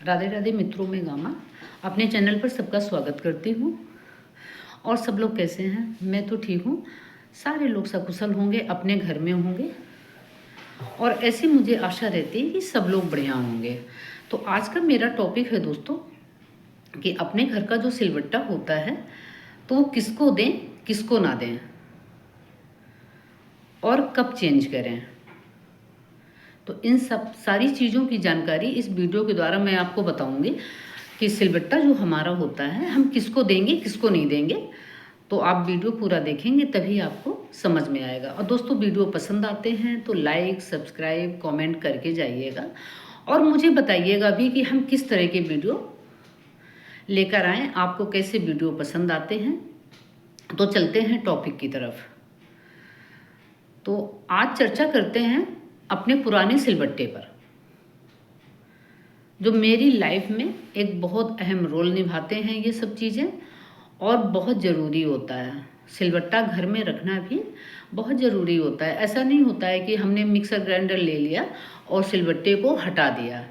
राधे राधे मित्रों में गामा अपने चैनल पर सबका स्वागत करती हूँ। और सब लोग कैसे हैं? मैं तो ठीक हूँ। सारे लोग सकुशल होंगे, अपने घर में होंगे और ऐसी मुझे आशा रहती है कि सब लोग बढ़िया होंगे। तो आज का मेरा टॉपिक है दोस्तों कि अपने घर का जो सिलवट्टा होता है तो वो किसको दें, किसको ना दें और कब चेंज करें। तो इन सब सारी चीज़ों की जानकारी इस वीडियो के द्वारा मैं आपको बताऊंगी कि सिलबट्टा जो हमारा होता है हम किसको देंगे, किसको नहीं देंगे। तो आप वीडियो पूरा देखेंगे तभी आपको समझ में आएगा। और दोस्तों वीडियो पसंद आते हैं तो लाइक, सब्सक्राइब, कमेंट करके जाइएगा और मुझे बताइएगा भी कि हम किस तरह के वीडियो लेकर आएँ, आपको कैसे वीडियो पसंद आते हैं। तो चलते हैं टॉपिक की तरफ। तो आज चर्चा करते हैं अपने पुराने सिलबट्टे पर, जो मेरी लाइफ में एक बहुत अहम रोल निभाते हैं ये सब चीज़ें, और बहुत ज़रूरी होता है। सिलबट्टा घर में रखना भी बहुत ज़रूरी होता है। ऐसा नहीं होता है कि हमने मिक्सर ग्राइंडर ले लिया और सिलबट्टे को हटा दिया।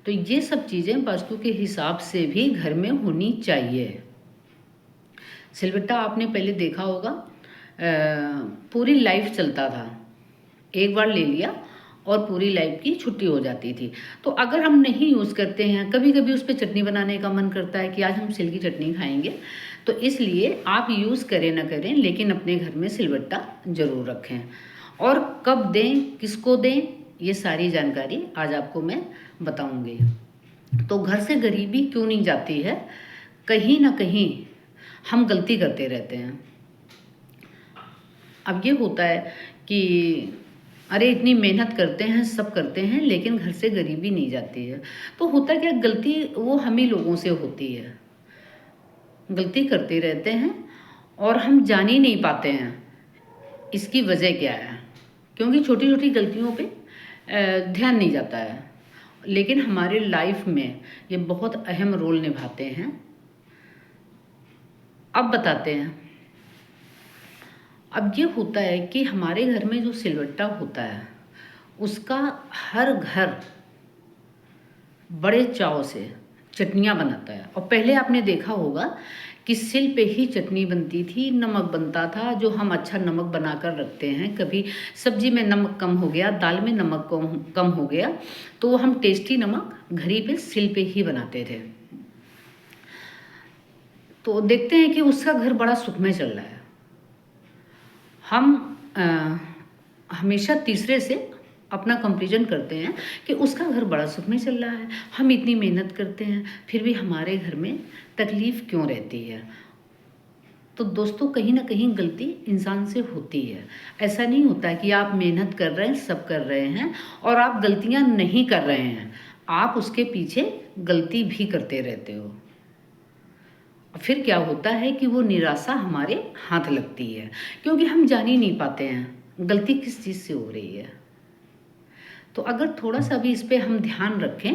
तो ये सब चीज़ें वास्तु के हिसाब से भी घर में होनी चाहिए। सिलबट्टा आपने पहले देखा होगा, पूरी लाइफ चलता था। एक बार ले लिया और पूरी लाइफ की छुट्टी हो जाती थी। तो अगर हम नहीं यूज़ करते हैं, कभी कभी उस पर चटनी बनाने का मन करता है कि आज हम सिल की चटनी खाएंगे, तो इसलिए आप यूज़ करें ना करें लेकिन अपने घर में सिलबट्टा ज़रूर रखें। और कब दें, किसको दें, ये सारी जानकारी आज आपको मैं बताऊंगी। तो घर से गरीबी क्यों नहीं जाती है? कहीं ना कहीं हम गलती करते रहते हैं। अब ये होता है कि अरे इतनी मेहनत करते हैं, सब करते हैं, लेकिन घर से गरीबी नहीं जाती है। तो होता क्या, गलती वो हम ही लोगों से होती है। गलती करते रहते हैं और हम जान ही नहीं पाते हैं इसकी वजह क्या है, क्योंकि छोटी छोटी गलतियों पे ध्यान नहीं जाता है। लेकिन हमारे लाइफ में ये बहुत अहम रोल निभाते हैं। अब बताते हैं। अब ये होता है कि हमारे घर में जो सिलबट्टा होता है उसका हर घर बड़े चाव से चटनियाँ बनाता है। और पहले आपने देखा होगा कि सिल पे ही चटनी बनती थी, नमक बनता था, जो हम अच्छा नमक बनाकर रखते हैं। कभी सब्जी में नमक कम हो गया, दाल में नमक कम हो गया, तो हम टेस्टी नमक घरी पे सिल पे ही बनाते थे। तो देखते हैं कि उसका घर बड़ा सुखमय चल रहा है। हम हमेशा तीसरे से अपना कंपैरिजन करते हैं कि उसका घर बड़ा सुख में चल रहा है, हम इतनी मेहनत करते हैं, फिर भी हमारे घर में तकलीफ़ क्यों रहती है। तो दोस्तों कहीं ना कहीं गलती इंसान से होती है। ऐसा नहीं होता है कि आप मेहनत कर रहे हैं, सब कर रहे हैं और आप गलतियां नहीं कर रहे हैं, आप उसके पीछे गलती भी करते रहते हो। फिर क्या होता है कि वो निराशा हमारे हाथ लगती है, क्योंकि हम जान ही नहीं पाते हैं गलती किस चीज़ से हो रही है। तो अगर थोड़ा सा भी इस पे हम ध्यान रखें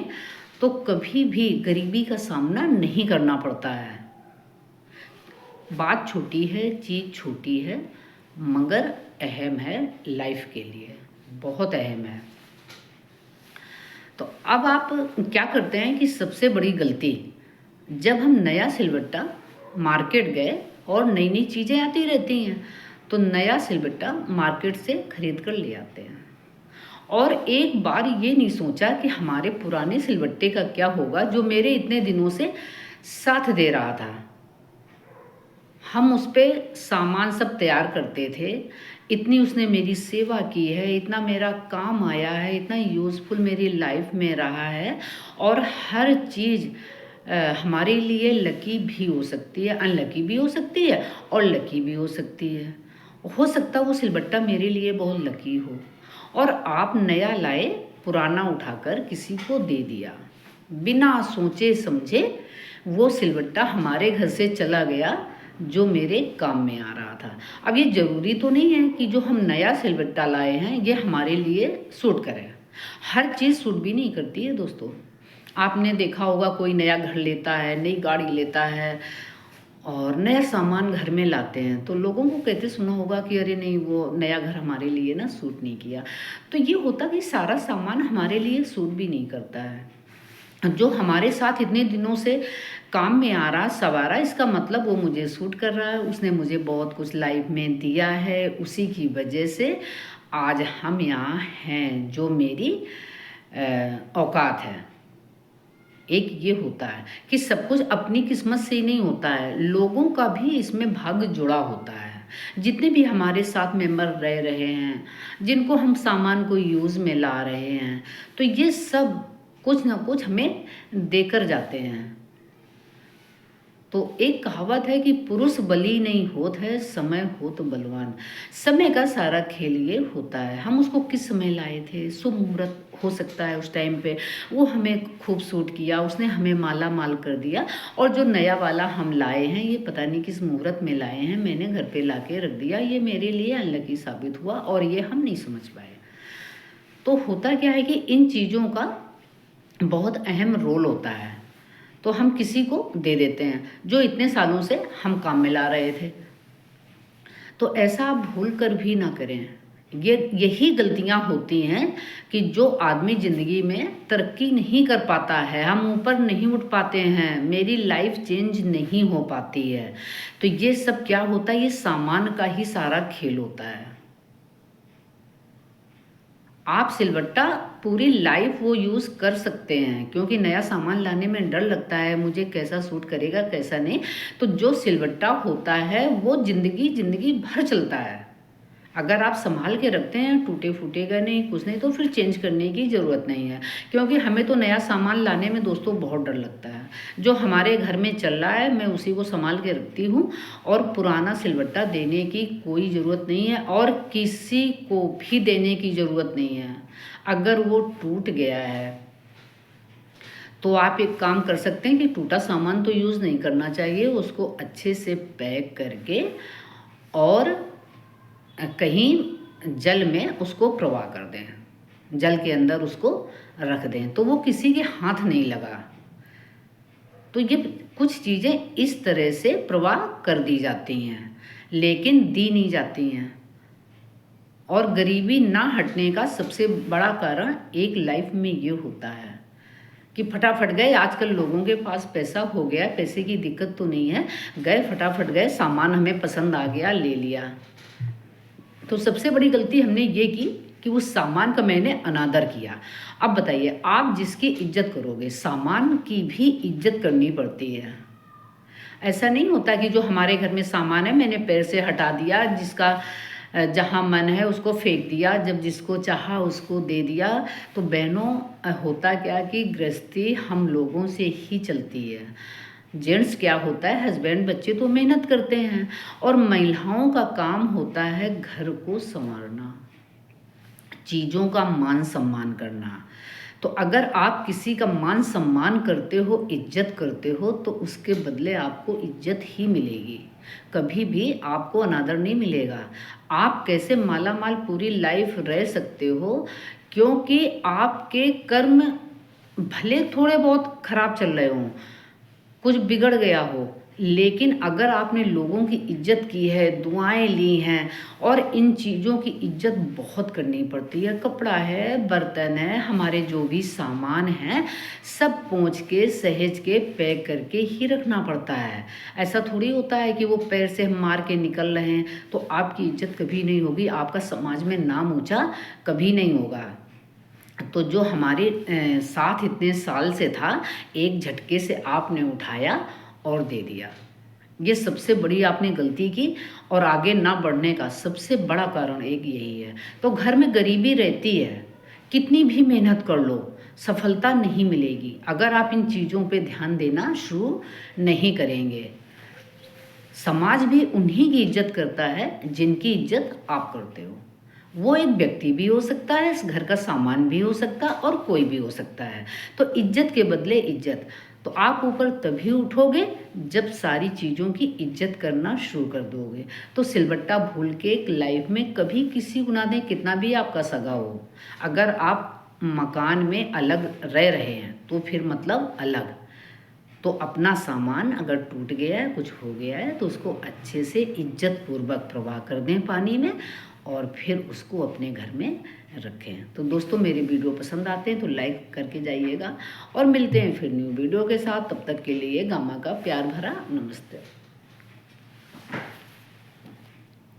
तो कभी भी गरीबी का सामना नहीं करना पड़ता है। बात छोटी है, चीज़ छोटी है, मगर अहम है लाइफ के लिए, बहुत अहम है। तो अब आप क्या करते हैं कि सबसे बड़ी गलती, जब हम नया सिलबट्टा मार्केट गए, और नई नई चीज़ें आती रहती हैं, तो नया सिलबट्टा मार्केट से खरीद कर ले आते हैं और एक बार ये नहीं सोचा कि हमारे पुराने सिलबट्टे का क्या होगा जो मेरे इतने दिनों से साथ दे रहा था। हम उस पर सामान सब तैयार करते थे, इतनी उसने मेरी सेवा की है, इतना मेरा काम आया है, इतना यूज़फुल मेरी लाइफ में रहा है। और हर चीज़ हमारे लिए लकी भी हो सकती है, अनलकी भी हो सकती है और लकी भी हो सकती है। हो सकता है वो सिलबट्टा मेरे लिए बहुत लकी हो और आप नया लाए, पुराना उठाकर किसी को दे दिया, बिना सोचे समझे वो सिलबट्टा हमारे घर से चला गया जो मेरे काम में आ रहा था। अब ये ज़रूरी तो नहीं है कि जो हम नया सिलबट्टा लाए हैं ये हमारे लिए सूट करे। हर चीज़ सूट भी नहीं करती है दोस्तों। आपने देखा होगा कोई नया घर लेता है, नई गाड़ी लेता है और नया सामान घर में लाते हैं, तो लोगों को कहते सुना होगा कि अरे नहीं वो नया घर हमारे लिए ना सूट नहीं किया। तो ये होता कि सारा सामान हमारे लिए सूट भी नहीं करता है। जो हमारे साथ इतने दिनों से काम में आ रहा सवारा, इसका मतलब वो मुझे सूट कर रहा है, उसने मुझे बहुत कुछ लाइफ में दिया है, उसी की वजह से आज हम यहाँ हैं, जो मेरी औकात है। एक ये होता है कि सब कुछ अपनी किस्मत से ही नहीं होता है, लोगों का भी इसमें भाग्य जुड़ा होता है। जितने भी हमारे साथ मेंबर रह रहे हैं, जिनको हम सामान को यूज़ में ला रहे हैं, तो ये सब कुछ ना कुछ हमें देकर जाते हैं। तो एक कहावत है कि पुरुष बली नहीं होत है, समय हो तो बलवान। समय का सारा खेल ये होता है, हम उसको किस समय लाए थे, शुभ मुहूर्त हो सकता है उस टाइम पे वो हमें खूब सूट किया, उसने हमें माला माल कर दिया, और जो नया वाला हम लाए हैं ये पता नहीं किस मुहूर्त में लाए हैं, मैंने घर पे ला के रख दिया, ये मेरे लिए अनलकी साबित हुआ और ये हम नहीं समझ पाए। तो होता क्या है कि इन चीज़ों का बहुत अहम रोल होता है, तो हम किसी को दे देते हैं जो इतने सालों से हम काम में ला रहे थे। तो ऐसा आप भूल कर भी ना करें। यही गलतियां होती हैं कि जो आदमी ज़िंदगी में तरक्की नहीं कर पाता है, हम ऊपर नहीं उठ पाते हैं, मेरी लाइफ चेंज नहीं हो पाती है, तो ये सब क्या होता है, ये सामान का ही सारा खेल होता है। आप सिलवट्टा पूरी लाइफ वो यूज़ कर सकते हैं, क्योंकि नया सामान लाने में डर लगता है मुझे कैसा सूट करेगा कैसा नहीं। तो जो सिलवट्टा होता है वो ज़िंदगी भर चलता है। अगर आप संभाल के रखते हैं, टूटे फूटेगा नहीं, कुछ नहीं, तो फिर चेंज करने की ज़रूरत नहीं है। क्योंकि हमें तो नया सामान लाने में दोस्तों बहुत डर लगता है। जो हमारे घर में चल रहा है मैं उसी को संभाल के रखती हूँ, और पुराना सिलवट्टा देने की कोई ज़रूरत नहीं है, और किसी को भी देने की ज़रूरत नहीं है। अगर वो टूट गया है तो आप एक काम कर सकते हैं कि टूटा सामान तो यूज़ नहीं करना चाहिए, उसको अच्छे से पैक करके और कहीं जल में उसको प्रवाह कर दें, जल के अंदर उसको रख दें, तो वो किसी के हाथ नहीं लगा। तो ये कुछ चीज़ें इस तरह से प्रवाह कर दी जाती हैं, लेकिन दी नहीं जाती हैं। और गरीबी ना हटने का सबसे बड़ा कारण एक लाइफ में ये होता है कि फटाफट गए। आजकल लोगों के पास पैसा हो गया, पैसे की दिक्कत तो नहीं है, गए फटाफट गए, सामान हमें पसंद आ गया, ले लिया। तो सबसे बड़ी गलती हमने ये की कि उस सामान का मैंने अनादर किया। अब बताइए, आप जिसकी इज्जत करोगे, सामान की भी इज्जत करनी पड़ती है। ऐसा नहीं होता कि जो हमारे घर में सामान है मैंने पैर से हटा दिया, जिसका जहाँ मन है उसको फेंक दिया, जब जिसको चाहा उसको दे दिया। तो बहनों, होता क्या कि गृहस्थी हम लोगों से ही चलती है। जेंट्स क्या होता है, हस्बैंड बच्चे तो मेहनत करते हैं, और महिलाओं का काम होता है घर को संवारना, चीज़ों का मान सम्मान करना। तो अगर आप किसी का मान सम्मान करते हो, इज्जत करते हो, तो उसके बदले आपको इज्जत ही मिलेगी, कभी भी आपको अनादर नहीं मिलेगा। आप कैसे माला माल पूरी लाइफ रह सकते हो, क्योंकि आपके कर्म भले थोड़े बहुत खराब चल रहे हों, कुछ बिगड़ गया हो, लेकिन अगर आपने लोगों की इज्जत की है, दुआएं ली हैं, और इन चीज़ों की इज्जत बहुत करनी पड़ती है। कपड़ा है, बर्तन है, हमारे जो भी सामान हैं, सब पोंछ के सहेज के पैक करके ही रखना पड़ता है। ऐसा थोड़ी होता है कि वो पैर से हम मार के निकल रहे हैं तो आपकी इज्जत कभी नहीं होगी, आपका समाज में नाम ऊँचा कभी नहीं होगा। तो जो हमारे साथ इतने साल से था, एक झटके से आपने उठाया और दे दिया, ये सबसे बड़ी आपने गलती की। और आगे ना बढ़ने का सबसे बड़ा कारण एक यही है। तो घर में गरीबी रहती है, कितनी भी मेहनत कर लो सफलता नहीं मिलेगी अगर आप इन चीज़ों पे ध्यान देना शुरू नहीं करेंगे। समाज भी उन्हीं की इज्जत करता है जिनकी इज्जत आप करते हो। वो एक व्यक्ति भी हो सकता है, इस घर का सामान भी हो सकता है, और कोई भी हो सकता है। तो इज्जत के बदले इज्जत। तो आप ऊपर तभी उठोगे जब सारी चीज़ों की इज्जत करना शुरू कर दोगे। तो सिलबट्टा भूल के एक लाइफ में कभी किसी को ना दें, कितना भी आपका सगा हो। अगर आप मकान में अलग रह रहे हैं तो फिर मतलब अलग। तो अपना सामान अगर टूट गया है, कुछ हो गया है, तो उसको अच्छे से इज्जत पूर्वक प्रवाह कर दें पानी में, और फिर उसको अपने घर में रखें। तो दोस्तों मेरे वीडियो पसंद आते हैं तो लाइक करके जाइएगा और मिलते हैं फिर न्यू वीडियो के साथ। तब तक के लिए गामा का प्यार भरा नमस्ते।